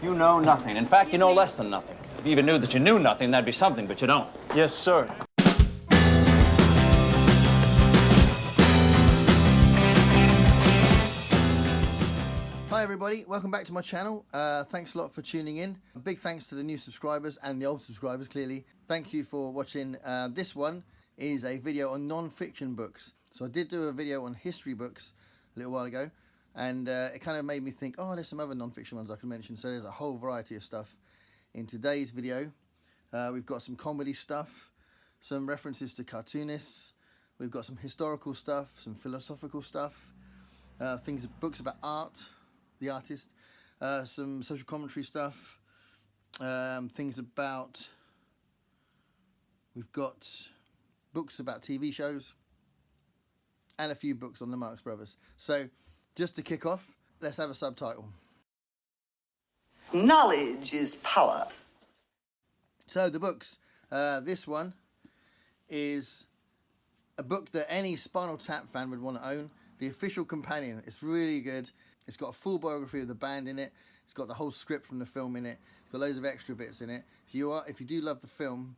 You know nothing. In fact, you know less than nothing. If you even knew that you knew nothing, that'd be something, but you don't. Yes, sir. Hi everybody, welcome back to my channel. Thanks a lot for tuning in. A big thanks to the new subscribers and the old subscribers, clearly. Thank you for watching. This one is a video on non-fiction books. So I did do a video on history books a little while ago, and it kind of made me think, oh, there's some other non-fiction ones I can mention. So there's a whole variety of stuff in today's video. We've got some comedy stuff, some references to cartoonists. We've got some historical stuff, some philosophical stuff, books about art, the artist, some social commentary stuff, things about, we've got books about TV shows, and a few books on the Marx Brothers. So, just to kick off, let's have a subtitle. Knowledge is power. So, the books. This one is a book that any Spinal Tap fan would want to own. The Official Companion. It's really good. It's got a full biography of the band in it. It's got the whole script from the film in it. It's got loads of extra bits in it. If you do love the film,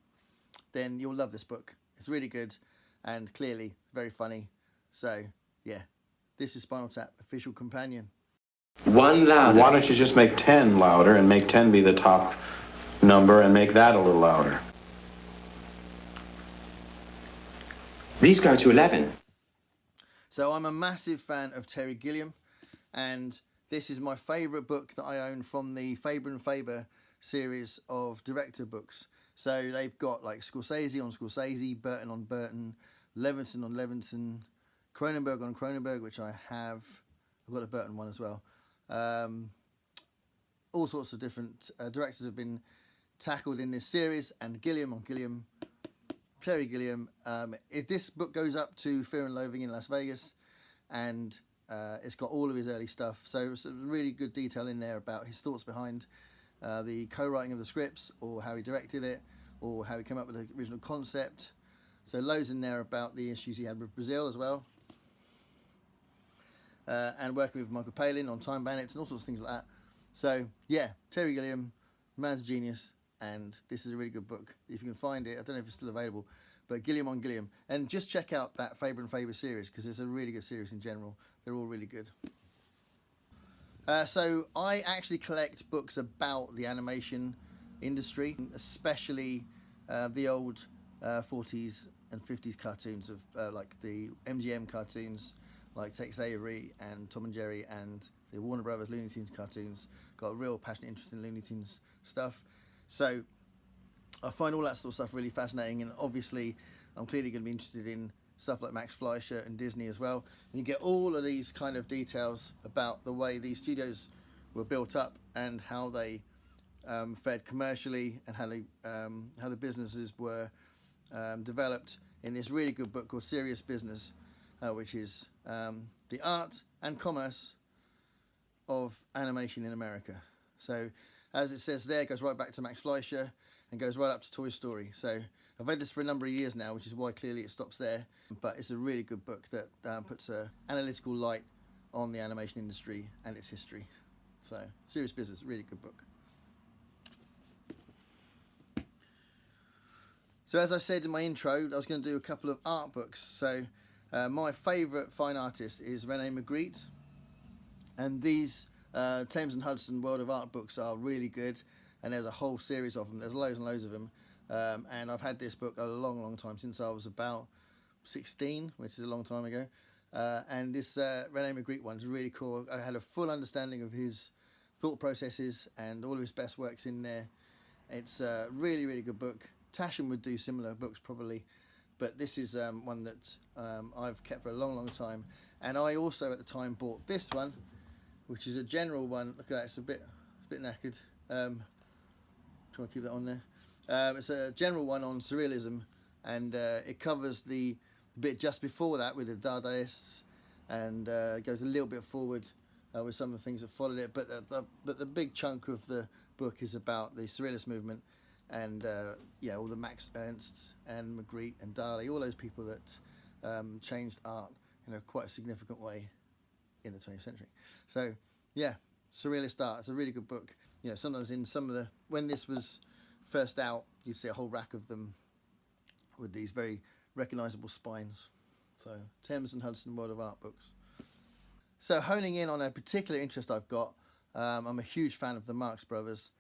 then you'll love this book. It's really good and clearly very funny. So, yeah, this is Spinal Tap, Official Companion. One louder. Why don't you just make 10 louder and make 10 be the top number and make that a little louder? These go to 11. So I'm a massive fan of Terry Gilliam, and this is my favourite book that I own from the Faber and Faber series of director books. So they've got like Scorsese on Scorsese, Burton on Burton, Levinson on Levinson, Cronenberg on Cronenberg, which I have. I've got a Burton one as well. All sorts of different directors have been tackled in this series, and Gilliam on Gilliam, Terry Gilliam. This book goes up to Fear and Loathing in Las Vegas, and it's got all of his early stuff. So some really good detail in there about his thoughts behind the co-writing of the scripts, or how he directed it, or how he came up with the original concept. So loads in there about the issues he had with Brazil as well. And working with Michael Palin on Time Bandits and all sorts of things like that. So, yeah, Terry Gilliam, the man's a genius, and this is a really good book. If you can find it, I don't know if it's still available, but Gilliam on Gilliam. And just check out that Faber and Faber series, because it's a really good series in general. They're all really good. So, I actually collect books about the animation industry, especially the old 40s and 50s cartoons of like the MGM cartoons, like Tex Avery and Tom and Jerry, and the Warner Brothers Looney Tunes cartoons. Got a real passionate interest in Looney Tunes stuff. So I find all that sort of stuff really fascinating, and obviously I'm clearly going to be interested in stuff like Max Fleischer and Disney as well. And you get all of these kind of details about the way these studios were built up and how they fared commercially, and how the businesses were developed in this really good book called Serious Business, which is the art and commerce of animation in America. So, as it says there, it goes right back to Max Fleischer and goes right up to Toy Story. So, I've read this for a number of years now, which is why clearly it stops there. But it's a really good book that puts an analytical light on the animation industry and its history. So, Serious Business, really good book. So, as I said in my intro, I was going to do a couple of art books. So, my favourite fine artist is René Magritte, and these Thames and Hudson World of Art books are really good, and there's a whole series of them. There's loads and loads of them, and I've had this book a long time, since I was about 16, which is a long time ago, and this René Magritte one is really cool. I had a full understanding of his thought processes and all of his best works in there. It's a really good book. Taschen would do similar books probably, but this is one that I've kept for a long time. And I also at the time bought this one, which is a general one. Look at that, it's a bit knackered. Try and keep that on there. It's a general one on Surrealism, and it covers the bit just before that with the Dadaists, and goes a little bit forward with some of the things that followed it. But the big chunk of the book is about the Surrealist movement, and yeah, all the Max Ernsts and Magritte and Dali, all those people that changed art in a quite significant way in the 20th century. So yeah, Surrealist art. It's a really good book. You know, sometimes in some of the, when this was first out, you'd see a whole rack of them with these very recognisable spines. So Thames and Hudson World of Art books. So honing in on a particular interest I've got, I'm a huge fan of the Marx Brothers,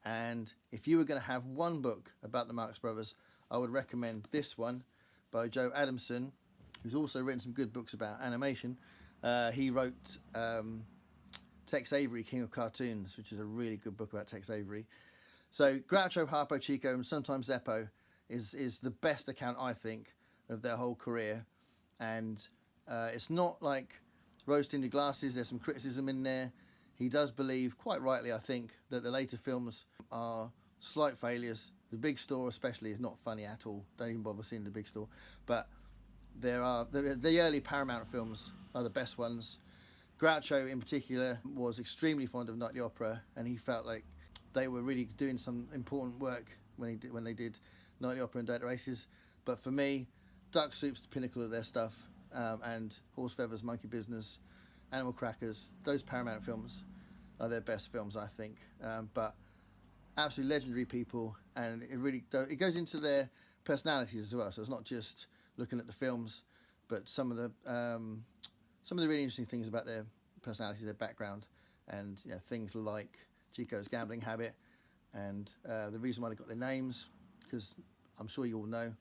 and if you were going to have one book about the Marx Brothers, I would recommend this one by Joe Adamson, who's also written some good books about animation. He wrote Tex Avery, King of Cartoons, which is a really good book about Tex Avery. So Groucho, Harpo, Chico, and sometimes Zeppo is the best account, I think, of their whole career. And it's not like rose-tinted glasses. There's some criticism in there. He does believe, quite rightly I think, that the later films are slight failures. The Big Store especially is not funny at all. Don't even bother seeing The Big Store. But there are the early Paramount films are the best ones. Groucho in particular was extremely fond of Night the Opera, and he felt like they were really doing some important work when they did Night the Opera and Data Races. But for me, Duck Soup's the pinnacle of their stuff, and Horse Feathers, Monkey Business, Animal Crackers, those Paramount films are their best films, I think. But absolutely legendary people, and it goes into their personalities as well. So it's not just looking at the films, but some of the really interesting things about their personalities, their background, and things like Chico's gambling habit, and the reason why they got their names, because I'm sure you all know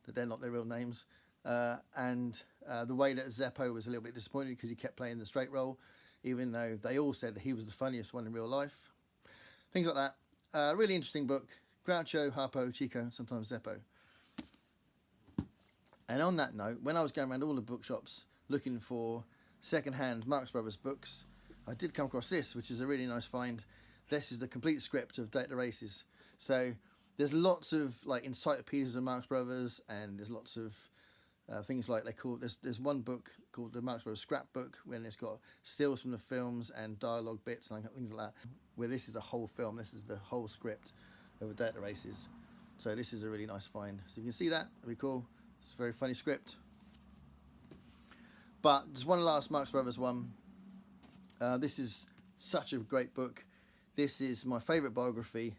that they're not their real names, and the way that Zeppo was a little bit disappointed because he kept playing the straight role, even though they all said that he was the funniest one in real life. Things like that. Really interesting book. Groucho, Harpo, Chico, sometimes Zeppo. And on that note, when I was going around all the bookshops looking for second-hand Marx Brothers books, I did come across this, which is a really nice find. This is the complete script of Date the Races. So there's lots of encyclopedias of Marx Brothers, and there's lots of things like there's one book called the Marx Brothers Scrapbook, when it's got stills from the films and dialogue bits and things like that, where this is a whole film. This is the whole script of Date the Races. So this is a really nice find. So you can see that. That'd be cool. It's a very funny script. But there's one last Marx Brothers one. This is such a great book. This is my favourite biography,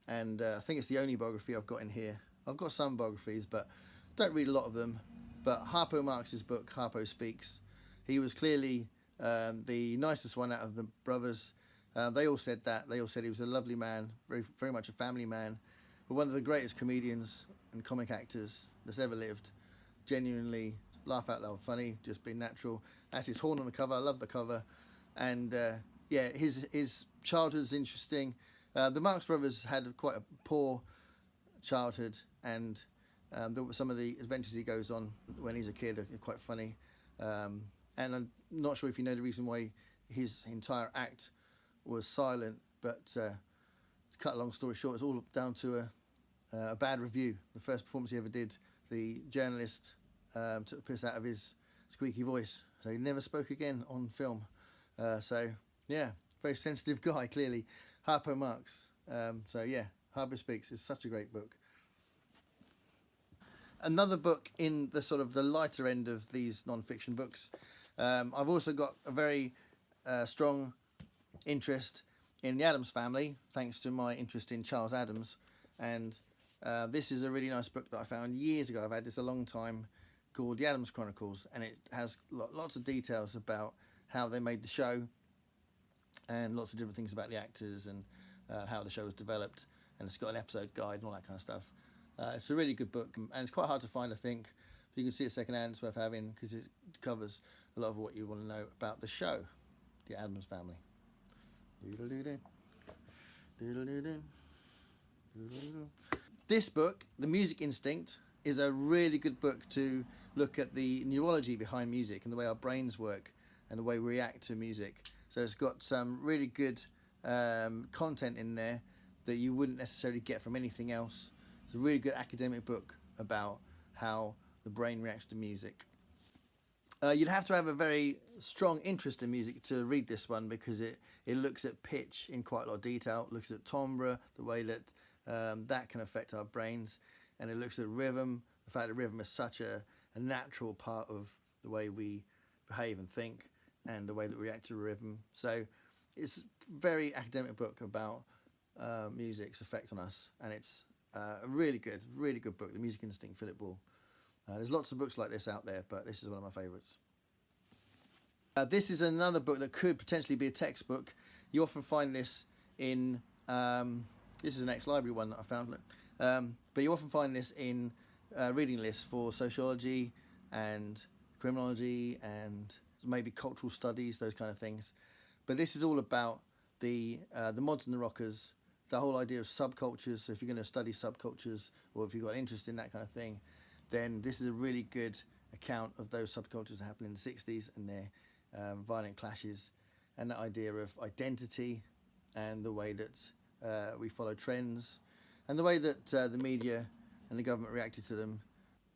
and I think it's the only biography I've got in here. I've got some biographies, but don't read a lot of them. But Harpo Marx's book, Harpo Speaks, he was clearly the nicest one out of the brothers. They all said that. They all said he was a lovely man, very, very much a family man, but one of the greatest comedians and comic actors that's ever lived. Genuinely laugh out loud funny, just being natural. That's his horn on the cover. I love the cover. And his childhood's interesting. The Marx Brothers had quite a poor childhood, and some of the adventures he goes on when he's a kid are quite funny. And I'm not sure if you know the reason why his entire act was silent, but to cut a long story short, it's all down to a bad review. The first performance he ever did, the journalist took the piss out of his squeaky voice, so he never spoke again on film. So yeah, very sensitive guy, clearly. Harpo Marx. So yeah, Harpo Speaks is such a great book. Another book in the sort of the lighter end of these non-fiction books. I've also got a very strong interest in the Addams family, thanks to my interest in Charles Addams. And this is a really nice book that I found years ago. I've had this a long time, called The Adams Chronicles, and it has lots of details about how they made the show, and lots of different things about the actors and how the show was developed, and it's got an episode guide and all that kind of stuff. It's a really good book, and it's quite hard to find, I think. But you can see it secondhand. It's worth having because it covers a lot of what you want to know about the show, The Adams Family. This book, The Music Instinct, is a really good book to look at the neurology behind music and the way our brains work and the way we react to music. So it's got some really good content in there that you wouldn't necessarily get from anything else. It's a really good academic book about how the brain reacts to music. You'd have to have a very strong interest in music to read this one, because it looks at pitch in quite a lot of detail. It looks at timbre, the way that that can affect our brains, and it looks at rhythm, the fact that rhythm is such a natural part of the way we behave and think and the way that we react to rhythm. So it's a very academic book about music's effect on us, and it's a really good book, The Music Instinct, Philip Ball. There's lots of books like this out there, but this is one of my favourites. This is another book that could potentially be a textbook. You often find this in, this is an ex-library one that I found, but you often find this in reading lists for sociology and criminology and maybe cultural studies, those kind of things. But this is all about the mods and the rockers, the whole idea of subcultures. So if you're going to study subcultures, or if you've got interest in that kind of thing, then this is a really good account of those subcultures that happened in the 60s and their violent clashes, and the idea of identity and the way that we follow trends and the way that the media and the government reacted to them.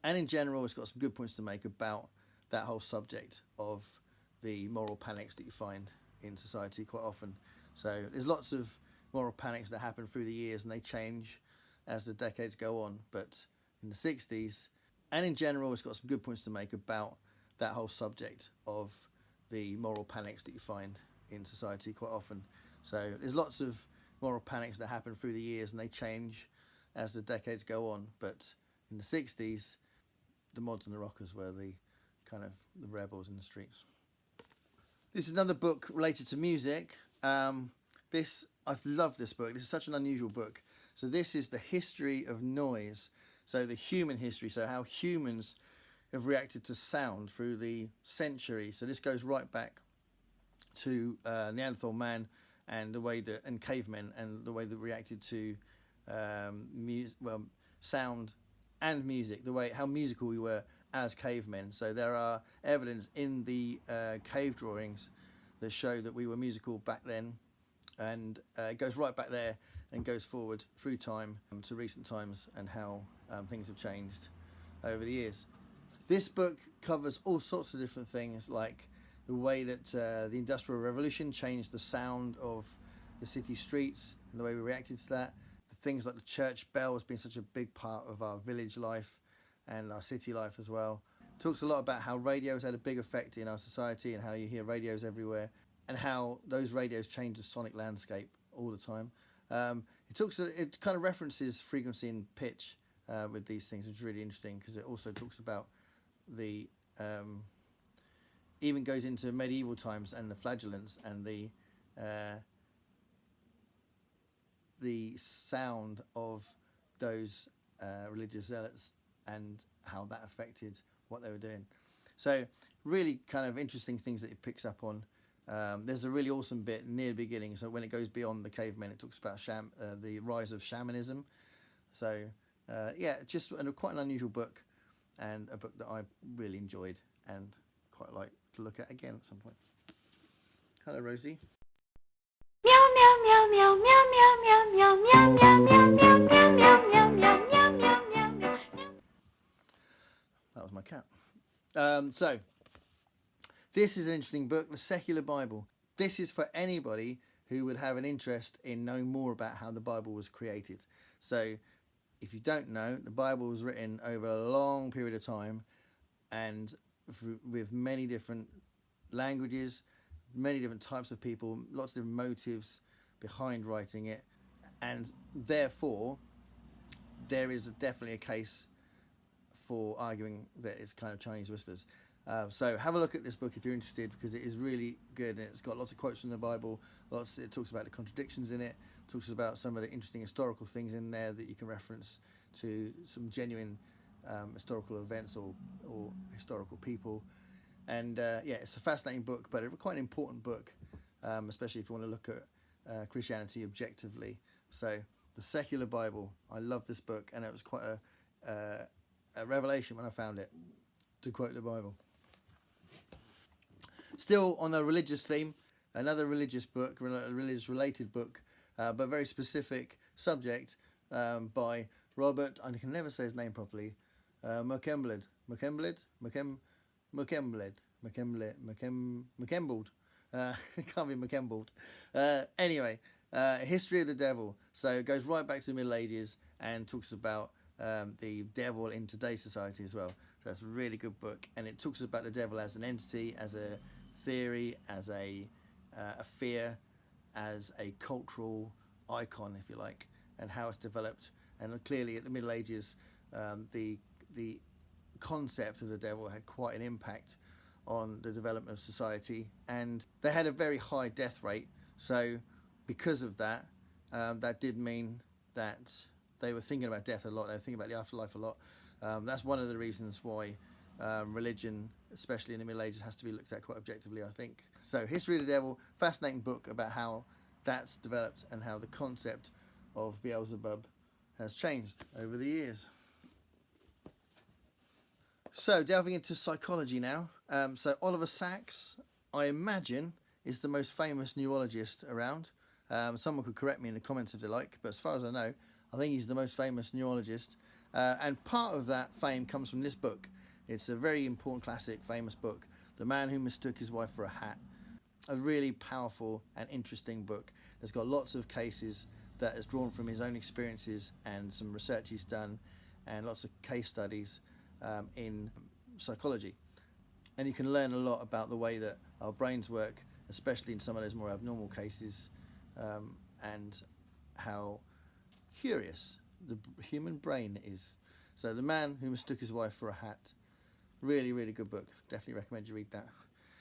And in general, it's got some good points to make about that whole subject of the moral panics that you find in society quite often. So there's lots of moral panics that happen through the years, and they change as the decades go on. But in the 60s, and in general, it's got some good points to make about that whole subject of the moral panics that you find in society quite often. So there's lots of moral panics that happen through the years, and they change as the decades go on. But in the 60s, the mods and the rockers were the kind of the rebels in the streets. This is another book related to music. I love this book. This is such an unusual book. So this is the history of noise. So the human history, so how humans have reacted to sound through the centuries. So this goes right back to Neanderthal man and the way that, and cavemen, and the way that reacted to sound and music, the way how musical we were as cavemen. So there are evidence in the cave drawings that show that we were musical back then, and it goes right back there and goes forward through time to recent times, and how things have changed over the years. This book covers all sorts of different things, like the way that the Industrial Revolution changed the sound of the city streets and the way we reacted to that. The things like the church bell has been such a big part of our village life and our city life as well. It talks a lot about how radios had a big effect in our society, and how you hear radios everywhere, and how those radios change the sonic landscape all the time. It kind of references frequency and pitch with these things, which is really interesting, because it also talks about the even goes into medieval times and the flagellants and the sound of those religious zealots and how that affected what they were doing. So really kind of interesting things that it picks up on. There's a really awesome bit near the beginning. So when it goes beyond the cavemen, it talks about the rise of shamanism. So just quite an unusual book, and a book that I really enjoyed and quite like to look at again at some point. Hello, Rosie. Meow meow meow meow meow meow meow meow meow meow meow meow meow meow meow meow meow. That was my cat. So this is an interesting book, The Secular Bible. This is for anybody who would have an interest in knowing more about how the Bible was created. So if you don't know, the Bible was written over a long period of time, and with many different languages, many different types of people, lots of different motives behind writing it, and therefore there is definitely a case for arguing that it's kind of Chinese whispers. So have a look at this book if you're interested, because it is really good, and it's got lots of quotes from the Bible. It talks about the contradictions in it, talks about some of the interesting historical things in there that you can reference to some genuine historical events or historical people. And it's a fascinating book, but quite an important book, especially if you want to look at Christianity objectively. So The Secular Bible, I love this book, and it was quite a revelation when I found it, to quote the Bible. Still on a religious theme, another religious book, a religious-related book, but very specific subject, by Robert, I can never say his name properly, Muchembled. It can't be Muchembled. Anyway, History of the Devil. So it goes right back to the Middle Ages and talks about the devil in today's society as well. So that's a really good book, and it talks about the devil as an entity, as a theory, as a fear, as a cultural icon, if you like, and how it's developed. And clearly at the Middle Ages, the concept of the devil had quite an impact on the development of society, and they had a very high death rate. So because of that, that did mean that they were thinking about death a lot. They were thinking about the afterlife a lot. That's one of the reasons why religion, especially in the Middle Ages, has to be looked at quite objectively, I think. So History of the Devil, fascinating book about how that's developed and how the concept of Beelzebub has changed over the years. So delving into psychology now. So Oliver Sacks, I imagine, is the most famous neurologist around. Someone could correct me in the comments if they like, but as far as I know, I think he's the most famous neurologist. And part of that fame comes from this book. It's a very important classic, famous book, The Man Who Mistook His Wife for a Hat. A really powerful and interesting book. It's got lots of cases that is drawn from his own experiences and some research he's done, and lots of case studies in psychology. And you can learn a lot about the way that our brains work, especially in some of those more abnormal cases, and how curious the human brain is. So The Man Who Mistook His Wife for a Hat, really, really good book. Definitely recommend you read that.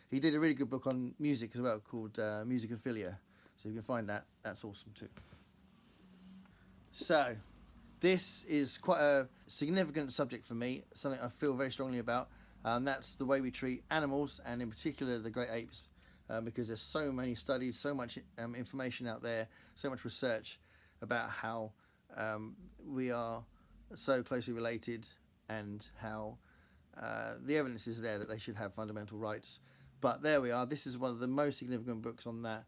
He did a really good book on music as well called Musicophilia, so you can find that. That's awesome too. So this is quite a significant subject for me, something I feel very strongly about. That's the way we treat animals, and in particular the great apes, because there's so many studies, so much information out there, so much research about how we are so closely related, and how the evidence is there that they should have fundamental rights. But there we are. This is one of the most significant books on that.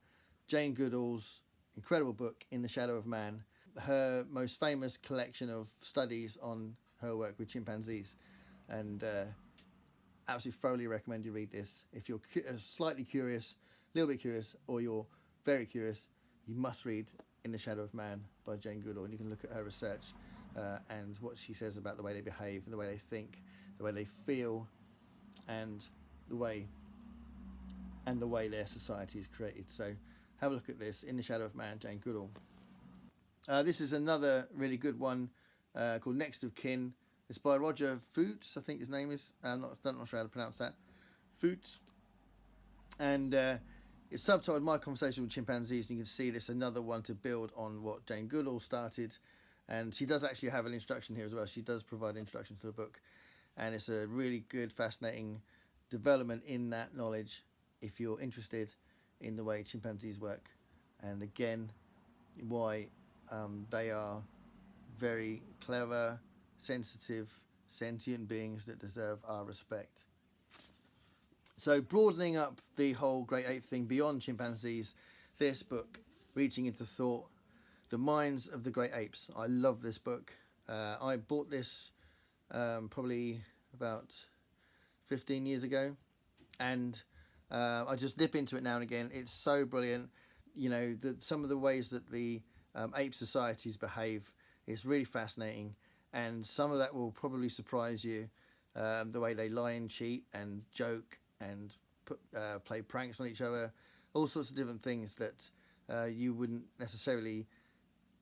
Jane Goodall's incredible book, In the Shadow of Man. Her most famous collection of studies on her work with chimpanzees. And absolutely thoroughly recommend you read this. If you're slightly curious, a little bit curious, or you're very curious, you must read In the Shadow of Man by Jane Goodall. And you can look at her research and what she says about the way they behave, the way they think, the way they feel, and the way their society is created. So have a look at this, In the Shadow of Man, Jane Goodall. This is another really good one called Next of Kin. It's by Roger Foots, I think his name is. I'm not sure how to pronounce that. Foots. And it's subtitled My Conversation with Chimpanzees. And you can see this another one to build on what Jane Goodall started. And she does actually have an introduction here as well. She does provide an introduction to the book. And it's a really good, fascinating development in that knowledge if you're interested in the way chimpanzees work. And again, why they are very clever, sensitive, sentient beings that deserve our respect. So broadening up the whole great ape thing beyond chimpanzees, this book, Reaching into Thought, The Minds of the Great Apes. I love this book. I bought this probably about 15 years ago, and I just dip into it now and again. It's so brilliant. You know, some of the ways that the ape societies behave is really fascinating, and some of that will probably surprise you. The way they lie and cheat and joke and play pranks on each other, all sorts of different things that you wouldn't necessarily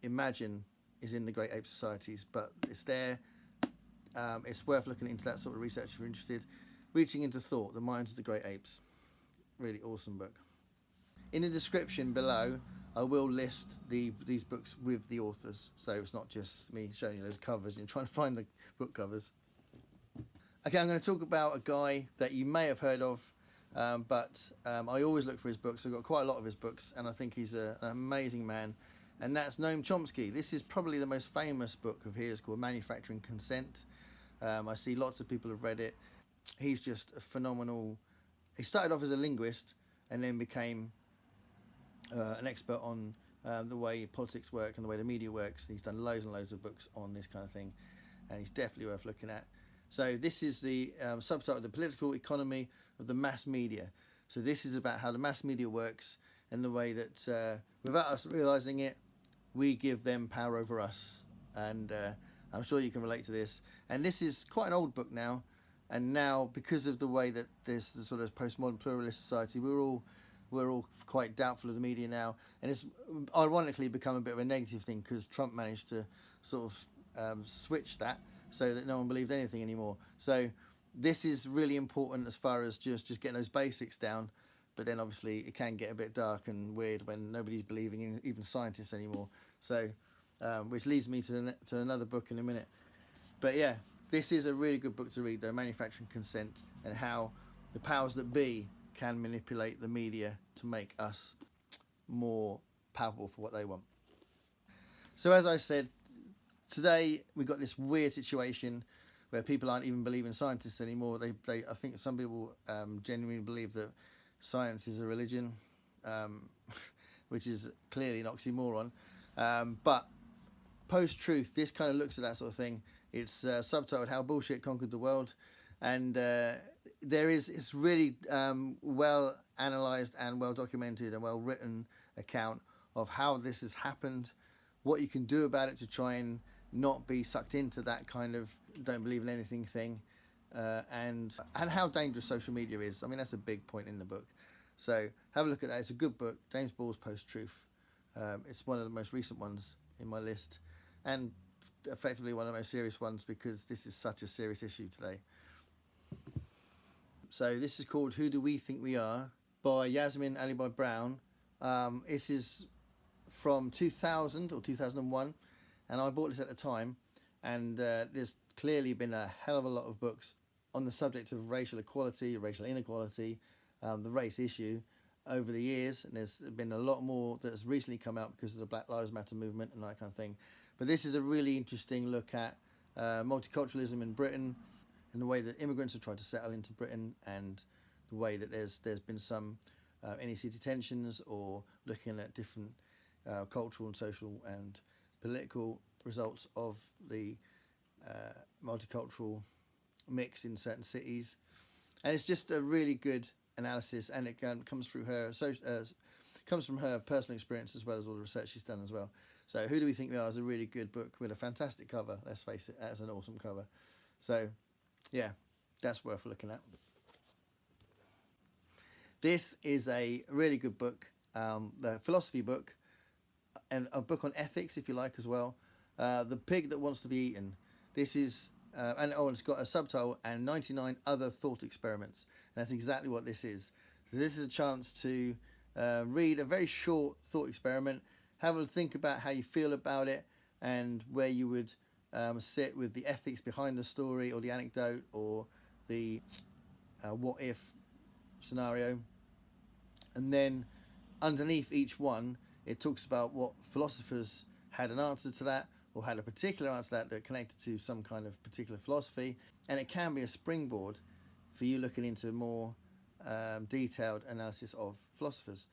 imagine is in the great ape societies, but it's there. It's worth looking into that sort of research if you're interested. Reaching into Thought, The Minds of the Great Apes. Really awesome book. In the description below, I will list these books with the authors, so it's not just me showing you those covers and you're trying to find the book covers. Okay, I'm going to talk about a guy that you may have heard of, but I always look for his books. I've got quite a lot of his books, and I think he's an amazing man, and that's Noam Chomsky. This is probably the most famous book of his, called Manufacturing Consent. I see lots of people have read it. He's just a phenomenal... He started off as a linguist and then became an expert on the way politics work and the way the media works. He's done loads and loads of books on this kind of thing, and he's definitely worth looking at. So this is the subtitle, The Political Economy of the Mass Media. So this is about how the mass media works and the way that, without us realising it, we give them power over us. And I'm sure you can relate to this. And this is quite an old book now. And now, because of the way that this the sort of postmodern pluralist society, we're all we're all quite doubtful of the media now, and it's ironically become a bit of a negative thing because Trump managed to sort of switch that so that no one believed anything anymore. So this is really important as far as just getting those basics down, but then obviously it can get a bit dark and weird when nobody's believing in even scientists anymore. So which leads me to another book in a minute. But yeah, this is a really good book to read, though, Manufacturing Consent, and how the powers that be can manipulate the media to make us more palpable for what they want. So as I said, today we've got this weird situation where people aren't even believing scientists anymore. I think some people genuinely believe that science is a religion, which is clearly an oxymoron. But PostTruth, this kind of looks at that sort of thing. It's subtitled "How Bullshit Conquered the World," and it's really well analysed and well documented and well written account of how this has happened, what you can do about it to try and not be sucked into that kind of don't believe in anything thing, and how dangerous social media is. I mean, that's a big point in the book. So have a look at that. It's a good book, James Ball's PostTruth. It's one of the most recent ones in my list, and effectively one of the most serious ones because this is such a serious issue today. So this is called Who Do We Think We Are by Yasmin Alibi Brown. This is from 2000 or 2001, and I bought this at the time, and there's clearly been a hell of a lot of books on the subject of racial equality, racial inequality, the race issue over the years, and there's been a lot more that's recently come out because of the Black Lives Matter movement and that kind of thing. But this is a really interesting look at multiculturalism in Britain and the way that immigrants have tried to settle into Britain, and the way that there's been some NEC detentions, or looking at different cultural and social and political results of the multicultural mix in certain cities. And it's just a really good analysis, and it comes from her personal experience as well as all the research she's done as well. So Who Do We Think We Are is a really good book with a fantastic cover. Let's face it, that's an awesome cover. So yeah, that's worth looking at. This is a really good book, the philosophy book, and a book on ethics, if you like, as well. The Pig That Wants to Be Eaten. This is, and it's got a subtitle, and 99 Other Thought Experiments. And that's exactly what this is. So this is a chance to read a very short thought experiment, have a think about how you feel about it, and where you would sit with the ethics behind the story, or the anecdote, or the what if scenario. And then underneath each one, it talks about what philosophers had an answer to that, or had a particular answer to that connected to some kind of particular philosophy. And it can be a springboard for you looking into more detailed analysis of philosophers.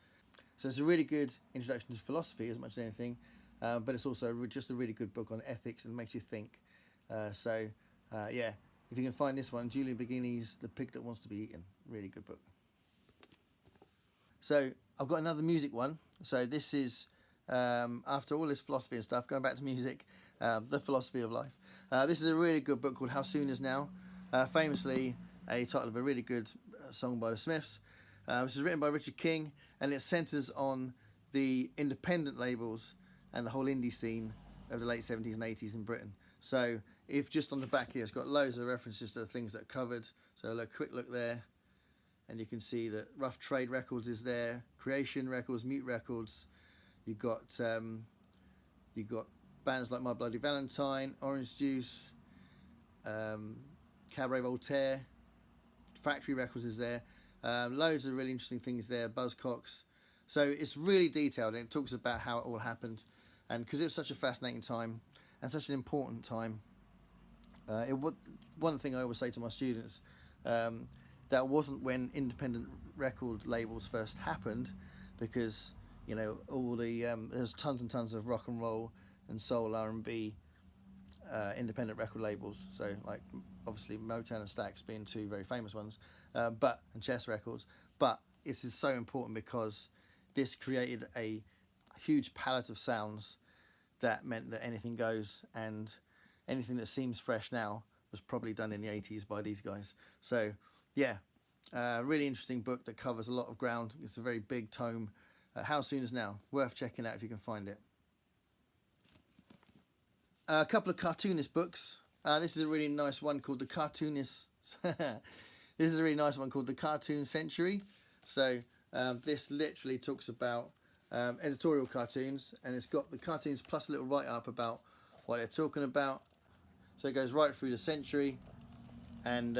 So it's a really good introduction to philosophy as much as anything, but it's also just a really good book on ethics and makes you think. Yeah, if you can find this one, Julian Begini's The Pig That Wants to Be Eaten. Really good book. So I've got another music one. So this is, after all this philosophy and stuff, going back to music, The Philosophy of Life. This is a really good book called How Soon Is Now, famously a title of a really good song by the Smiths. This is written by Richard King, and it centres on the independent labels and the whole indie scene of the late 70s and 80s in Britain. So if just on the back here, it's got loads of references to the things that are covered. So a quick look there, and you can see that Rough Trade Records is there, Creation Records, Mute Records. You've got bands like My Bloody Valentine, Orange Juice, Cabaret Voltaire, Factory Records is there. Loads of really interesting things there, Buzzcocks. So it's really detailed, and it talks about how it all happened. And because it was such a fascinating time and such an important time, one thing I always say to my students, that wasn't when independent record labels first happened, because all the there's tons and tons of rock and roll and soul R&B independent record labels. So like obviously Motown and Stax being two very famous ones, and Chess Records. But this is so important because this created a huge palette of sounds that meant that anything goes, and anything that seems fresh now was probably done in the 80s by these guys. So yeah, Really interesting book that covers a lot of ground. It's a very big tome. How Soon Is Now. Worth checking out if you can find it. A couple of cartoonist books. This is a really nice one called The Cartoonist. This is a really nice one called The Cartoon Century. So this literally talks about editorial cartoons, and it's got the cartoons plus a little write-up about what they're talking about. So it goes right through the century, and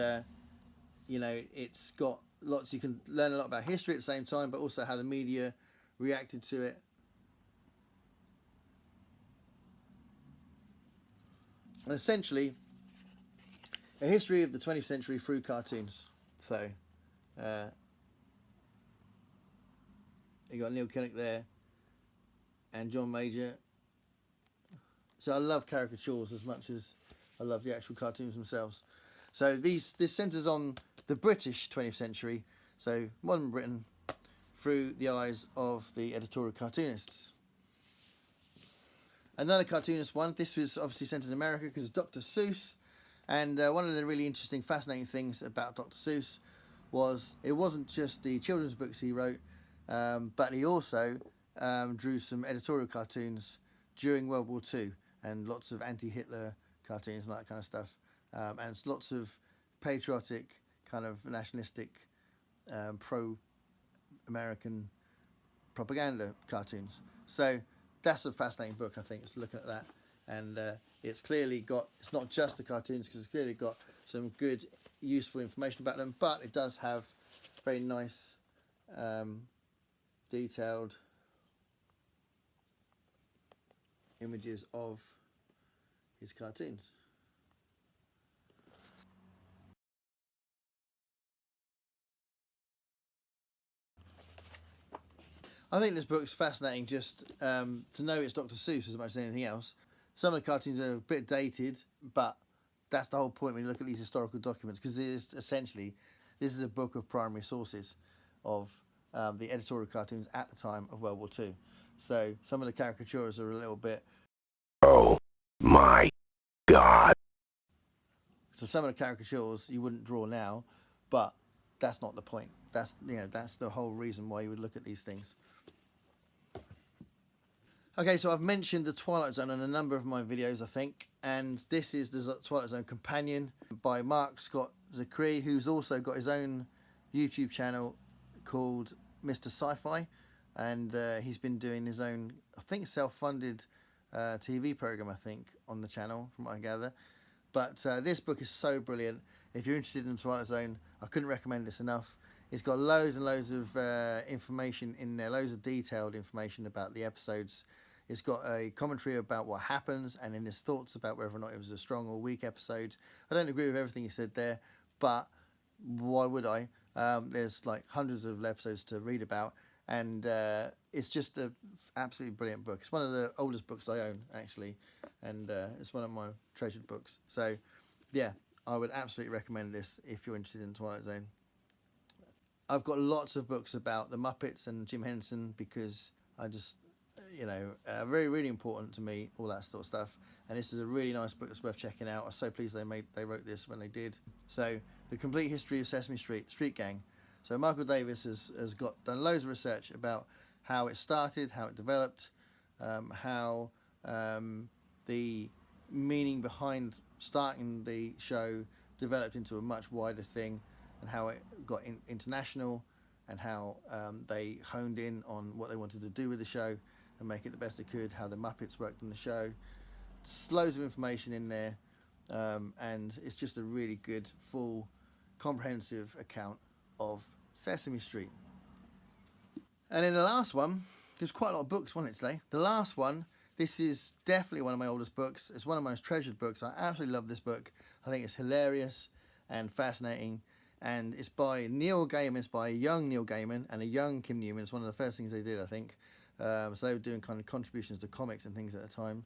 you know, it's got lots. You can learn a lot about history at the same time, but also how the media reacted to it. And essentially, a history of the 20th century through cartoons. So, you got Neil Kinnock there, and John Major. So I love caricatures as much as I love the actual cartoons themselves. So this centres on the British 20th century, so modern Britain, through the eyes of the editorial cartoonists. Another cartoonist one, this was obviously centred in America because of Dr. Seuss, and one of the really interesting, fascinating things about Dr. Seuss was it wasn't just the children's books he wrote, but he also drew some editorial cartoons during World War II, and lots of anti-Hitler cartoons and that kind of stuff, and lots of patriotic, kind of nationalistic, pro-American propaganda cartoons. So that's a fascinating book, I think, it's looking at that. And it's clearly got, it's not just the cartoons, because it's clearly got some good, useful information about them, but it does have very nice, detailed images of his cartoons. I think this book's fascinating just to know it's Dr. Seuss as much as anything else. Some of the cartoons are a bit dated, but that's the whole point when you look at these historical documents, because it is essentially, this is a book of primary sources of the editorial cartoons at the time of World War II. So some of the caricatures are a little bit... Oh my God. So some of the caricatures you wouldn't draw now, but that's not the point. That's, you know, that's the whole reason why you would look at these things. Okay, so I've mentioned the Twilight Zone in a number of my videos, I think, and this is the Twilight Zone Companion by Mark Scott Zachary, who's also got his own YouTube channel called Mr. Sci-Fi, and he's been doing his own, I think, self-funded TV program, I think, on the channel, from what I gather. But this book is so brilliant. If you're interested in the Twilight Zone, I couldn't recommend this enough. It's got loads and loads of information in there, loads of detailed information about the episodes. It's got a commentary about what happens, and then his thoughts about whether or not it was a strong or weak episode. I don't agree with everything he said there, but why would I? There's like hundreds of episodes to read about, and it's just an absolutely brilliant book. It's one of the oldest books I own, actually, and it's one of my treasured books. So, yeah, I would absolutely recommend this if you're interested in Twilight Zone. I've got lots of books about the Muppets and Jim Henson because I just... you know, very, really important to me, all that sort of stuff. And this is a really nice book that's worth checking out. I was so pleased they wrote this when they did. So, The Complete History of Sesame Street Gang. So Michael Davis has done loads of research about how it started, how it developed, how the meaning behind starting the show developed into a much wider thing, and how it got international, and how they honed in on what they wanted to do with the show and make it the best they could, how the Muppets worked on the show. There's loads of information in there, and it's just a really good, full, comprehensive account of Sesame Street. And then the last one, there's quite a lot of books, wasn't it, today? The last one, this is definitely one of my oldest books. It's one of my most treasured books. I absolutely love this book. I think it's hilarious and fascinating. And it's by Neil Gaiman. It's by a young Neil Gaiman and a young Kim Newman. It's one of the first things they did, I think. So they were doing kind of contributions to comics and things at the time.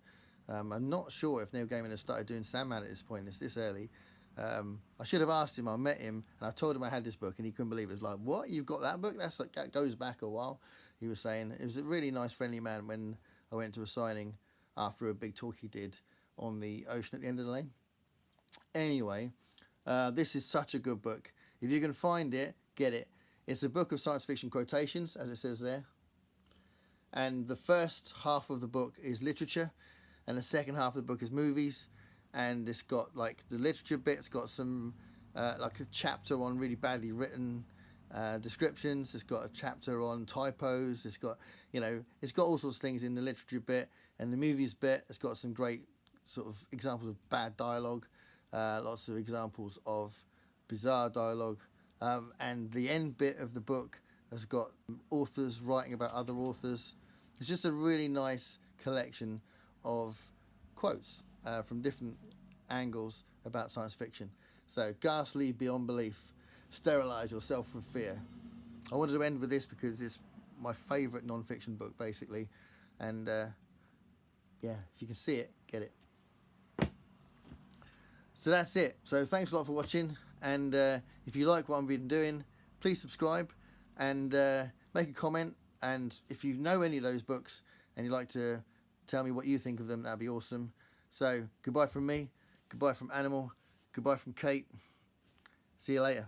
I'm not sure if Neil Gaiman had started doing Sandman at this point. It's this early. I should have asked him. I met him and I told him I had this book, and he couldn't believe it. It was like, what? You've got that book? That goes back a while. He was saying it was a really nice, friendly man when I went to a signing after a big talk he did on the ocean at the end of the lane. Anyway, this is such a good book. If you can find it, get it. It's a book of science fiction quotations, as it says there. And the first half of the book is literature, and the second half of the book is movies. And it's got, like, the literature bit's got some, like a chapter on really badly written descriptions. It's got a chapter on typos. It's got, you know, it's got all sorts of things in the literature bit. And the movies bit, it's got some great sort of examples of bad dialogue, lots of examples of bizarre dialogue. And the end bit of the book has got authors writing about other authors. It's just a really nice collection of quotes from different angles about science fiction. So, ghastly beyond belief, sterilise yourself with fear. I wanted to end with this because it's my favourite non-fiction book, basically. And, yeah, if you can see it, get it. So that's it. So thanks a lot for watching. And if you like what I've been doing, please subscribe and make a comment. And if you know any of those books and you'd like to tell me what you think of them, that'd be awesome. So goodbye from me, goodbye from Animal, goodbye from Kate. See you later.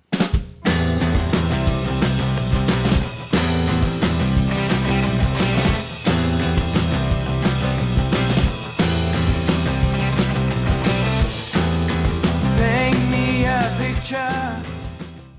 Paint me a picture